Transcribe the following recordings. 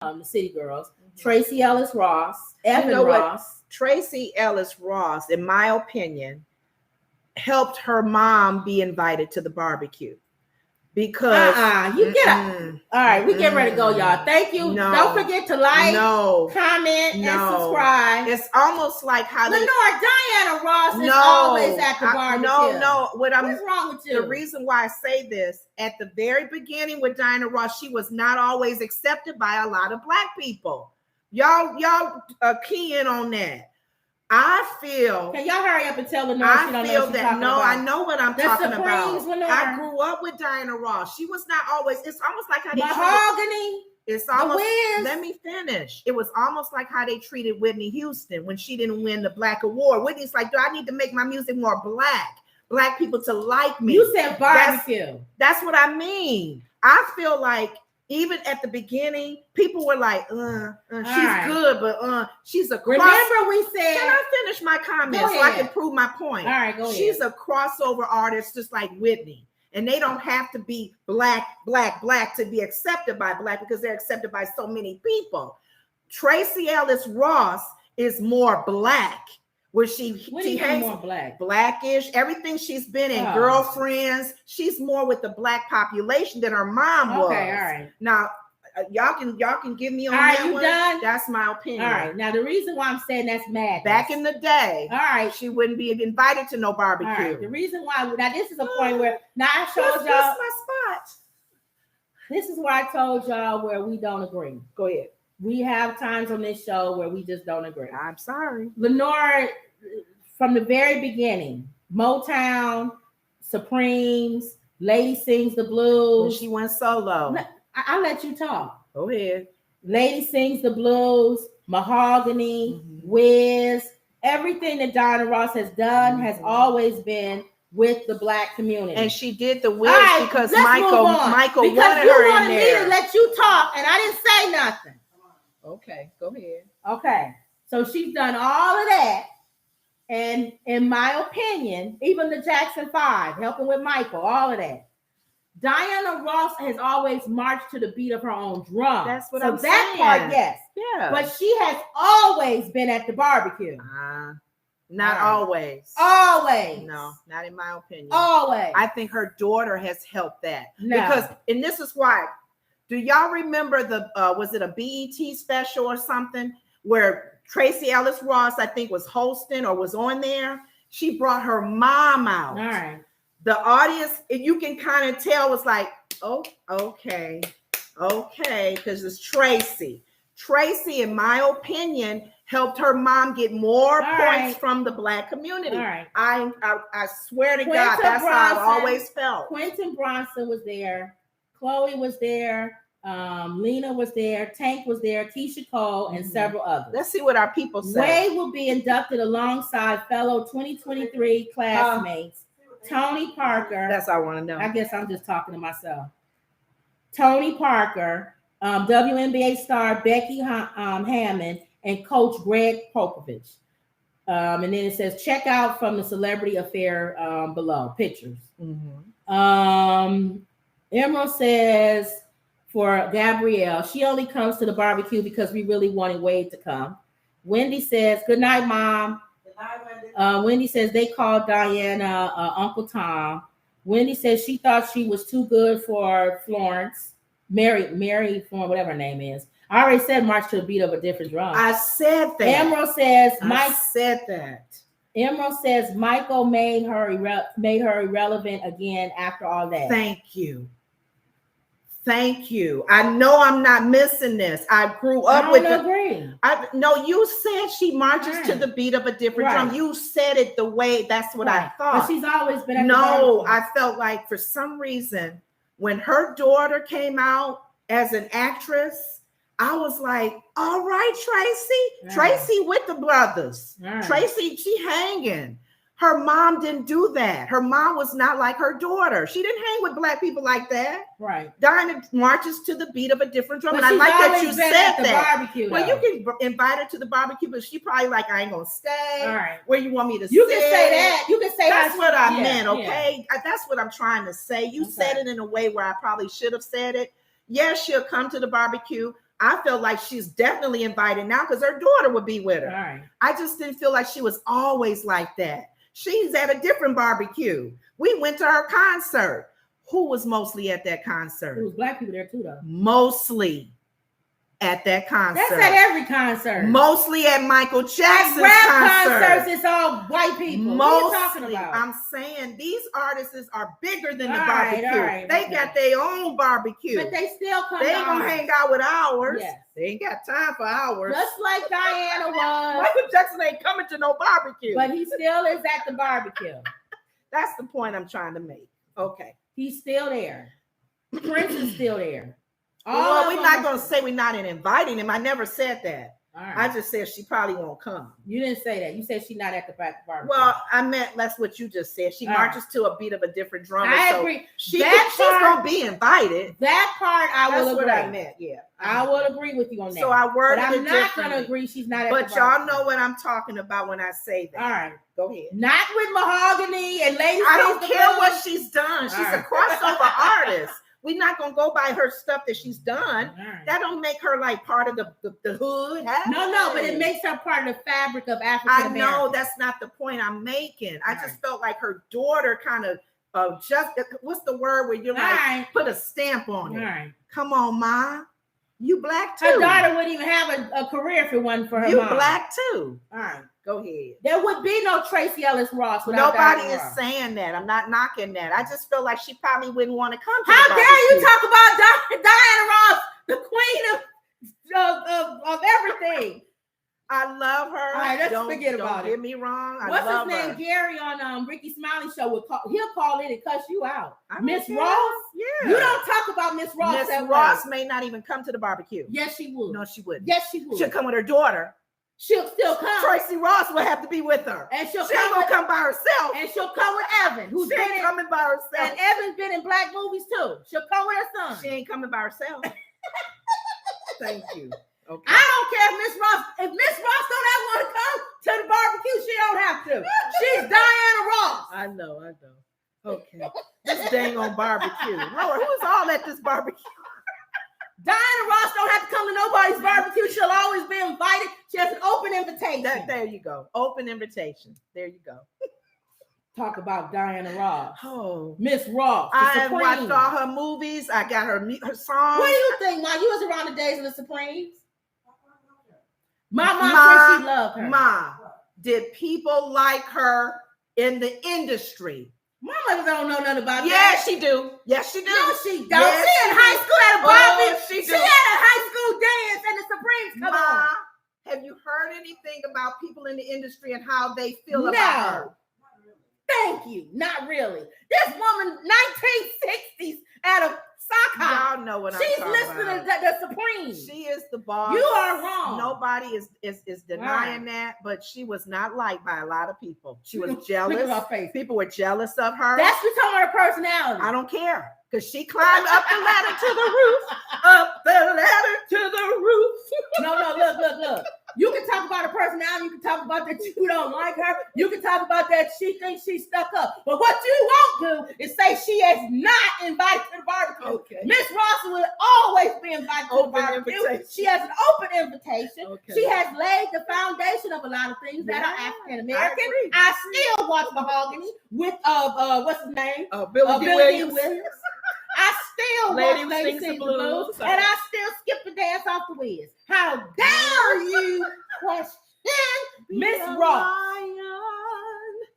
the City Girls. Tracy Ellis Ross, Evan know what? Ross. Tracy Ellis Ross, in my opinion, helped her mom be invited to the barbecue. Because you get up. All right, we get ready to go, y'all. Thank you. No, don't forget to like, comment, no. and subscribe. It's almost like how Diana Ross is always at the barbecue. What's wrong with you? The reason why I say this, at the very beginning with Diana Ross, she was not always accepted by a lot of Black people. Y'all key in on that. I feel. Can y'all hurry up and tell Lenore she don't know what she's talking about? I know what I'm talking about. Lenore. I grew up with Diana Ross. She was not always. It's almost like how they Mahogany. It's almost. Let me finish. It was almost like how they treated Whitney Houston when she didn't win the Black Award. Whitney's like, I need to make my music more Black people to like me. You said barbecue. That's what I mean. I feel like. Even at the beginning, people were like, she's good, but she's a Remember we said... Can I finish my comment so I can prove my point? All right, go ahead. She's a crossover artist just like Whitney. And they don't have to be Black to be accepted by Black because they're accepted by so many people. Tracy Ellis Ross is more Black. Where she hangs more Black? Blackish, everything she's been in, Girlfriends. She's more with the Black population than her mom was. Okay, all right. Now, y'all can give me on all right, that you one. Done? That's my opinion. All right. Now, the reason why I'm saying that's mad. Back in the day, all right, she wouldn't be invited to no barbecue. All right. The reason why, now this is a point where, now I showed y'all. That's my spot. This is where I told y'all where we don't agree. Go ahead. We have times on this show where we just don't agree. I'm sorry. Lenore, from the very beginning, Motown, Supremes, Lady Sings the Blues. When she went solo. I'll let you talk. Go ahead. Lady Sings the Blues, Mahogany, Wiz, everything that Diana Ross has done has always been with the Black community. And she did the Wiz because Michael wanted her in there. Because you wanted me to let you talk, and I didn't say nothing. Okay, go ahead. Okay, so she's done all of that, and in my opinion, even the Jackson 5, helping with Michael, all of that. Diana Ross has always marched to the beat of her own drum. That's what I'm saying. So that part, yes. Yeah. But she has always been at the barbecue. Not always. Always. No, not in my opinion. Always. I think her daughter has helped that. No. Because, and this is why. Do y'all remember was it a BET special or something where Tracy Ellis Ross, I think, was hosting or was on there? She brought her mom out. All right. The audience, you can kind of tell, was like, oh, okay, because it's Tracy. Tracy, in my opinion, helped her mom get more points from the Black community. All right. I swear to God, that's how I've always felt. Quentin Bronson was there. Chloe was there. Lena was there. Tank was there. Keisha Cole and several others. Let's see what our people say. Way will be inducted alongside fellow 2023 classmates. Tony Parker. That's all I want to know. I guess I'm just talking to myself. Tony Parker, WNBA star Becky Hammond, and Coach Greg Popovich. And then it says, check out from the celebrity affair below. Pictures. Emerald says, for Gabrielle, she only comes to the barbecue because we really wanted Wade to come. Wendy says, good night, Mom. Wendy says they called Diana Uncle Tom. Wendy says she thought she was too good for Florence. Mary Florence, whatever her name is. I already said march to the beat of a different drum. I said that. Emerald says I said that. Emerald says Michael made her irrelevant again after all that. Thank you. I know I'm not missing this. I grew up with agree. No, you said she marches to the beat of a different drum. You said it the way that's what I thought. But she's always been at No, I felt like for some reason when her daughter came out as an actress, I was like, all right, Tracy with the brothers. Tracy, she hanging. Her mom didn't do that. Her mom was not like her daughter. She didn't hang with Black people like that. Right. Diana marches to the beat of a different drum. But and I like that you said that. Barbecue, well, you can invite her to the barbecue, but she probably like, I ain't gonna stay. All right. Where you want me to You can say that. You can say that's what I meant, okay? Yeah. That's what I'm trying to say. You said it in a way where I probably should have said it. Yes, she'll come to the barbecue. I felt like she's definitely invited now because her daughter would be with her. All right. I just didn't feel like she was always like that. She's at a different barbecue. We went to her concert. Who was mostly at that concert? There was black people there too, though. Mostly at that concert. That's at every concert. Mostly at Michael Jackson's rap concert. concerts, it's all white people. What are you talking about? I'm saying these artists are bigger than the All barbecue. right, they got their own barbecue. But they still come. They ain't gonna hang out with ours. Yes. They ain't got time for ours. Just like Diana was. Michael Jackson ain't coming to no barbecue. But he still is at the barbecue. That's the point I'm trying to make. Okay. He's still there. Prince is still there. Well, we're not going to say we're not inviting him. I never said that. All right. I just said she probably won't come. You didn't say that. You said she's not at the barbecue. Well, I meant that's what you just said. She marches to a beat of a different drummer. I so agree. She's going to be invited. That part I will agree. That's what I meant, yeah. I will agree with you on that. So I worded but I'm it not going to agree she's not at the barbecue. But y'all know what I'm talking about when I say that. All right. Go ahead. Not with Mahogany and Lady. I don't care what she's done. She's a crossover artist. We're not gonna go by her stuff that she's done. Right. That don't make her like part of the hood. No, but it makes her part of the fabric of African American. I know that's not the point I'm making. I just felt like her daughter kind of just what's the word where you like put a stamp on it. Right. Come on, Ma. You black too. Her daughter wouldn't even have a career if it wasn't for her you mom. Black too. All right. Go ahead. There would be no Tracy Ellis Ross without Nobody Diana is Ross. saying that. I'm not knocking that. I just feel like she probably wouldn't want to come to How the dare you barbecue. talk about Diana Ross, the queen of everything? I love her. All right, let's forget about it. Don't get me wrong. What's his name? Gary on Ricky Smiley show he'll call in and cuss you out. Miss Ross? Yeah. You don't talk about Miss Ross. Miss Ross may not even come to the barbecue. Yes, she would. No, she wouldn't. Yes, she would. She'll come with her daughter. She'll still come. Tracy Ross will have to be with her. And she ain't gonna come by herself. And she'll come with Evan, who's she ain't coming by herself. And Evan's been in black movies too. She'll come with her son. She ain't coming by herself. Thank you. Okay. I don't care if Miss Ross don't ever want to come to the barbecue, she don't have to. She's Diana Ross. I know. Okay. This dang on barbecue. Lord, who's all at this barbecue? Diana Ross don't have to come to nobody's barbecue. She'll always be invited. She has an open invitation. There you go. Open invitation. There you go. Talk about Diana Ross. Oh, Miss Ross. I watched all her movies. I got her songs. What do you think, Ma? You was around the days of the Supremes. My mom said she loved her. Ma, did people like her in the industry? My mother don't know nothing about that. Yes, she do. Yes, she do. No, she don't. Yes, she in high school at a barbecue. She had a high school dance and the Supremes come on. Have you heard anything about people in the industry and how they feel about her? Thank you. Not really. This woman, 1960s at a sock hop. Y'all know what I'm talking about. She's listening to the Supremes. She is the boss. You are wrong. Nobody is denying that, but she was not liked by a lot of people. She was jealous. People were jealous of her. That's just talking about her personality. I don't care. Because she climbed up the ladder to the roof. Up the ladder to the roof. No, look. You can talk about her personality. You can talk about that you don't like her. You can talk about that she thinks she's stuck up. But what you won't do is say she is not invited to the barbecue. Okay. Miss Ross will always be invited to the barbecue. Invitation. She has an open invitation. Okay. She has laid the foundation of a lot of things that are African American. I still watch Mahogany with what's his name? Billy D. Williams. I still Lady watch Lady Sings the Blues. And I still skip the dance off the Wiz. How dare you question Miss Ross?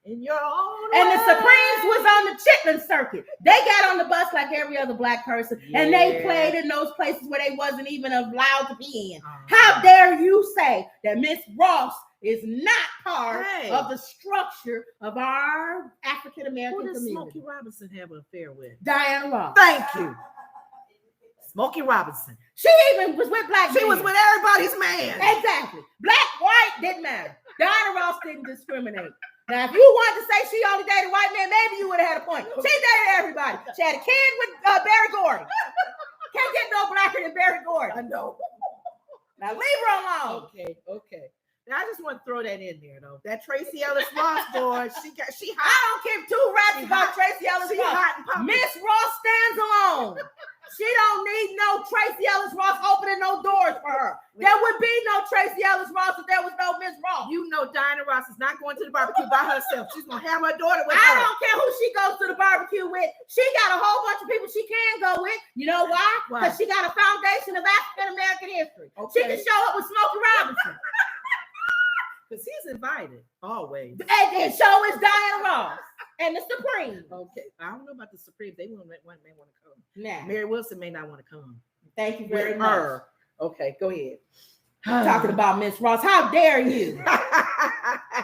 In your own and the Supremes was on the Chitlin circuit. They got on the bus like every other black person, and they played in those places where they wasn't even allowed to be in. How dare you say that Miss Ross is not part of the structure of our African American community? Who does Smokey Robinson have an affair with? Diana Ross. Thank you. Smokey Robinson. She even was with black men. She was with everybody's man. Exactly. Black, white, didn't matter. Diana Ross didn't discriminate. Now, if you wanted to say she only dated white men, maybe you would have had a point. She dated everybody. She had a kid with Barry Gordy. Can't get no blacker than Barry Gordy. I know. Now leave her alone. Okay. Now I just want to throw that in there though. That Tracy Ellis Ross boy, she hot. I don't give two raps about Tracy Ellis Ross. Hot and pumping. Miss Ross stands alone. She don't need no Tracy Ellis Ross opening no doors for her. There would be no Tracy Ellis Ross if there was no Miss Ross. You know Diana Ross is not going to the barbecue by herself. She's gonna have her daughter with her. I don't care who she goes to the barbecue with. She got a whole bunch of people she can go with. You know why? Because she got a foundation of African American history. Okay. She can show up with Smokey Robinson. Because he's invited always. And so is Diana Ross and the Supreme. Okay, I don't know about the Supreme. They may want to come. Nah. Mary Wilson may not want to come. Thank you very much. Okay, go ahead. Talking about Miss Ross. How dare you? I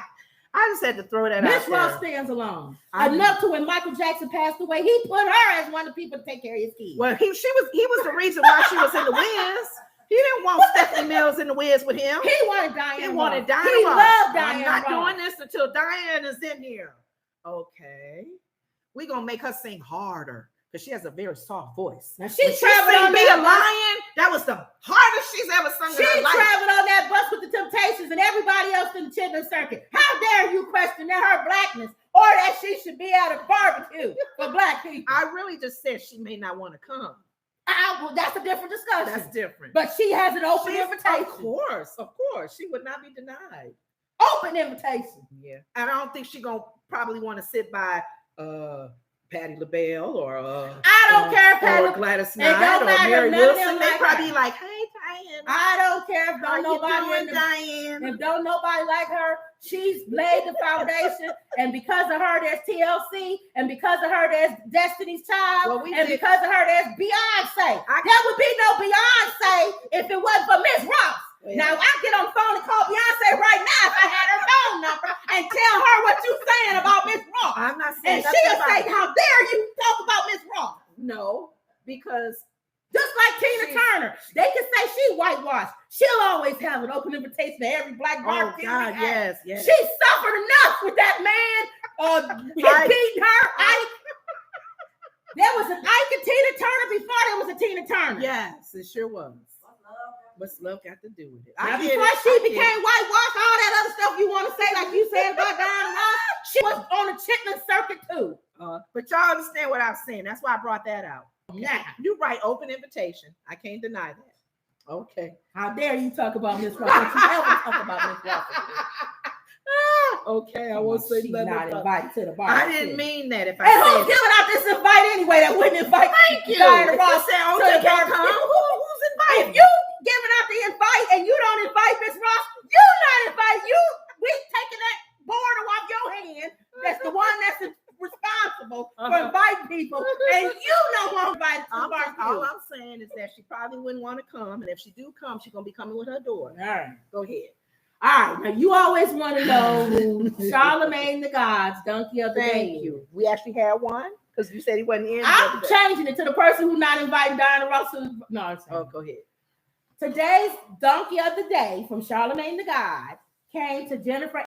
just had to throw that out Miss Ross stands alone. Enough to when Michael Jackson passed away, he put her as one of the people to take care of his kids. Well, he was the reason why she was in the Wiz. He didn't want Stephanie Mills in the Wiz with him. He wanted Diana. He wanted Diana. He loved Diana. I'm not doing this until Diana's in here. Okay, we're gonna make her sing harder because she has a very soft voice. Now she traveled on Be a Lion. That was the hardest she's ever sung in her life. She traveled on that bus with the Temptations and everybody else in the Chitlin Circuit. How dare you question that her blackness or that she should be at a barbecue for black people? I really just said she may not want to come. Well, that's a different discussion. That's different. But she has an open invitation. Of course. She would not be denied. Open invitation. Yeah. And I don't think she's going to probably want to sit by Patti LaBelle or I don't care if or Gladys Knight or Mary Wilson. They probably like, hey, Diane. I don't care if don't nobody Diane. If don't nobody like her. She's laid the foundation, and because of her, there's TLC, and because of her, there's Destiny's Child, because of her, there's Beyonce. There would be no Beyonce if it wasn't for Miss Ross. Yeah. Now I get on the phone and call Beyonce right now if I had her phone number and tell her what you're saying about Miss Ross. I'm not saying, and she'll say, "How dare you talk about Miss Ross?" No, because. Just like Tina Turner, they can say she whitewashed. She'll always have an open invitation to every black barbecue. Oh God, yes. She suffered enough with that man beating her. There was an Ike and Tina Turner before there was a Tina Turner. Yes, it sure was. What's love got to do with it? Now, before she became whitewashed, all that other stuff you want to say, like you said about Diana Ross, she was on the Chitlin Circuit too. But y'all understand what I was saying. That's why I brought that out. Now, you're right. Open invitation. I can't deny that. Okay. How dare you talk about Miss Ross? Don't you ever talk about Miss Ross? Okay, I won't say she's nothing. Not invited to the bar. I didn't mean that. If I and who's giving out this invite anyway? That wouldn't invite. Thank you. Diana Ross to the barbecue. Who's invited? If you giving out the invite and you don't invite Miss Ross, you not invite. We taking that boredom off your hand. That's the one that's responsible for inviting people, and you don't want to invite to the barbecue. All I'm saying is that she probably wouldn't want to come, and if she do come, she's gonna be coming with her daughter. All right, go ahead. All right, now you always want to know who Charlamagne the God's donkey of the day. Thank you. We actually had one because you said he wasn't in. I'm changing it to the person who's not inviting Diana Ross. No, I'm saying. Oh, go ahead. Today's donkey of the day from Charlamagne the God came to Jennifer